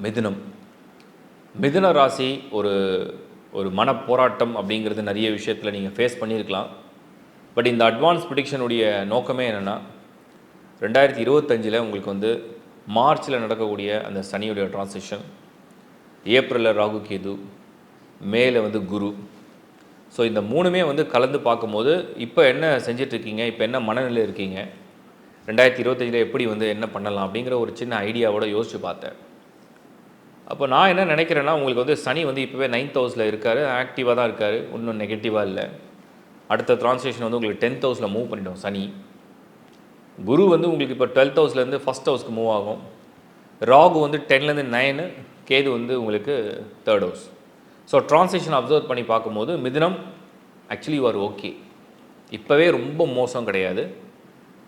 மிதுனம். மிதுன ராசி ஒரு ஒரு மனப்போராட்டம் அப்படிங்கிறது நிறைய விஷயத்தில் நீங்கள் ஃபேஸ் பண்ணியிருக்கலாம். பட் இந்த அட்வான்ஸ் ப்ரிடிக்ஷனுடைய நோக்கமே என்னென்னா 2025 உங்களுக்கு வந்து மார்ச்சில் நடக்கக்கூடிய அந்த சனியுடைய ட்ரான்சிஷன், ஏப்ரலில் ராகு கேது, மேல வந்து குரு. ஸோ இந்த மூணுமே வந்து கலந்து பார்க்கும்போது இப்போ என்ன செஞ்சிட்ருக்கீங்க, இப்போ என்ன மனநிலை இருக்கீங்க, 2025 எப்படி வந்து என்ன பண்ணலாம் அப்படிங்கிற ஒரு சின்ன ஐடியாவோட யோசித்து பார்த்தேன். அப்போ நான் என்ன நினைக்கிறேன்னா, உங்களுக்கு வந்து சனி வந்து இப்போவே 9th ஹவுஸில் இருக்கார், ஆக்டிவாக தான் இருக்கார், ஒன்றும் நெகட்டிவாக இல்லை. அடுத்த ட்ரான்ஸ்லேஷன் வந்து உங்களுக்கு 10th ஹவுஸில் மூவ் பண்ணிட்டோம் சனி. குரு வந்து உங்களுக்கு இப்போ 12th ஹவுஸ்லேருந்து 1st ஹவுஸ்க்கு மூவ் ஆகும். ராகு வந்து 10லேருந்து 9, கேது வந்து உங்களுக்கு 3rd house. So translation observe பண்ணி பார்க்கும்போது மிதுனம் ஆக்சுவலி யூ ஆர் ஓகே. இப்போவே ரொம்ப மோசம் கிடையாது,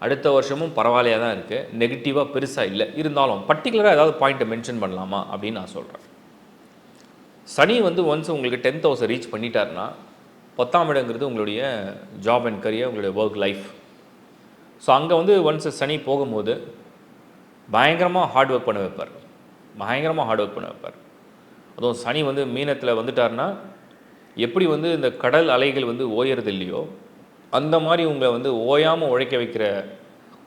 அடுத்த வருஷமும் பரவாயில்லையாக தான் இருக்குது, நெகட்டிவாக பெருசாக இல்லை. இருந்தாலும் பர்டிகுலராக ஏதாவது பாயிண்ட்டை மென்ஷன் பண்ணலாமா அப்படின்னு நான் சொல்கிறேன். சனி வந்து ஒன்ஸ் உங்களுக்கு 10th ஹவுஸை ரீச் பண்ணிட்டாருன்னா 10ஆம் இடங்கிறது உங்களுடைய ஜாப் அண்ட் கரியர், உங்களுடைய ஒர்க் லைஃப். ஸோ அங்கே வந்து ஒன்ஸ் சனி போகும்போது பயங்கரமாக ஹார்ட் ஒர்க் பண்ண வைப்பார், அதுவும் சனி வந்து மீனத்தில் வந்துட்டார்னா எப்படி வந்து இந்த கடல் அலைகள் வந்து ஓயறது இல்லையோ அந்த மாதிரி உங்களை வந்து ஓயாமல் உழைக்க வைக்கிற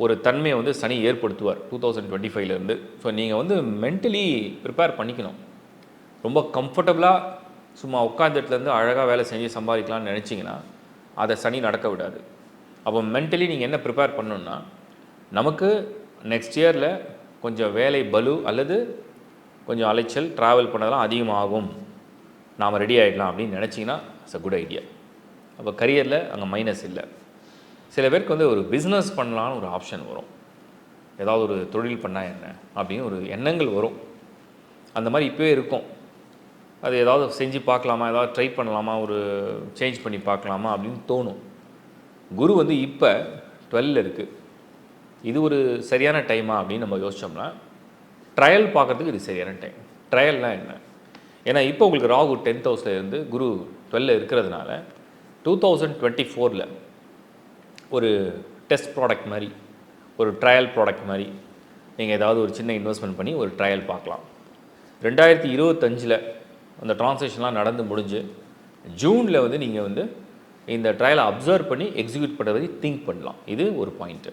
ஒரு தன்மையை வந்து சனி ஏற்படுத்துவார் 2025லேருந்து. ஸோ நீங்கள் வந்து மென்டலி ப்ரிப்பேர் பண்ணிக்கணும். ரொம்ப கம்ஃபர்டபுளாக சும்மா உட்காந்துட்டுலேருந்து அழகாக வேலை செஞ்சு சம்பாதிக்கலாம்னு நினச்சிங்கன்னா அதை சனி நடக்க விடாது. அப்போ மென்டலி நீங்கள் என்ன ப்ரிப்பேர் பண்ணணுன்னா, நமக்கு நெக்ஸ்ட் இயரில் கொஞ்சம் வேலை பலு அல்லது கொஞ்சம் அலைச்சல், ட்ராவல் பண்ணதெல்லாம் அதிகமாகும், நாம் ரெடி ஆகிடலாம் அப்படின்னு நினச்சிங்கன்னா இட்ஸ் அ குட் ஐடியா. அப்போ கரியரில் அங்கே மைனஸ் இல்லை. சில பேருக்கு வந்து ஒரு பிஸ்னஸ் பண்ணலான்னு ஒரு ஆப்ஷன் வரும், ஏதாவது ஒரு தொழில் பண்ணால் என்ன அப்படின்னு ஒரு எண்ணங்கள் வரும். அந்த மாதிரி இப்போவே இருக்கும். அது ஏதாவது செஞ்சு பார்க்கலாமா, ஏதாவது ட்ரை பண்ணலாமா, ஒரு சேஞ்ச் பண்ணி பார்க்கலாமா அப்படின்னு தோணும். குரு வந்து இப்போ 12 இருக்குது, இது ஒரு சரியான டைமா அப்படின்னு நம்ம யோசித்தோம்னா ட்ரையல் பார்க்குறதுக்கு இது சரியான டைம். ட்ரையல்னால் என்ன, ஏன்னா இப்போ உங்களுக்கு ராகு 10th ஹவுஸில் இருந்து குரு 12 இருக்கிறதுனால 2024 ஒரு டெஸ்ட் ப்ராடக்ட் மாதிரி, ஒரு ட்ரையல் ப்ராடக்ட் மாதிரி நீங்கள் ஏதாவது ஒரு சின்ன இன்வெஸ்ட்மெண்ட் பண்ணி ஒரு ட்ரையல் பார்க்கலாம். 2025 அந்த ட்ரான்சாக்ஷன்லாம் நடந்து முடிஞ்சு ஜூனில் வந்து நீங்கள் வந்து இந்த ட்ரையலை அப்சர்வ் பண்ணி எக்ஸிக்யூட் பண்ணுறதை திங்க் பண்ணலாம். இது ஒரு பாயிண்ட்டு.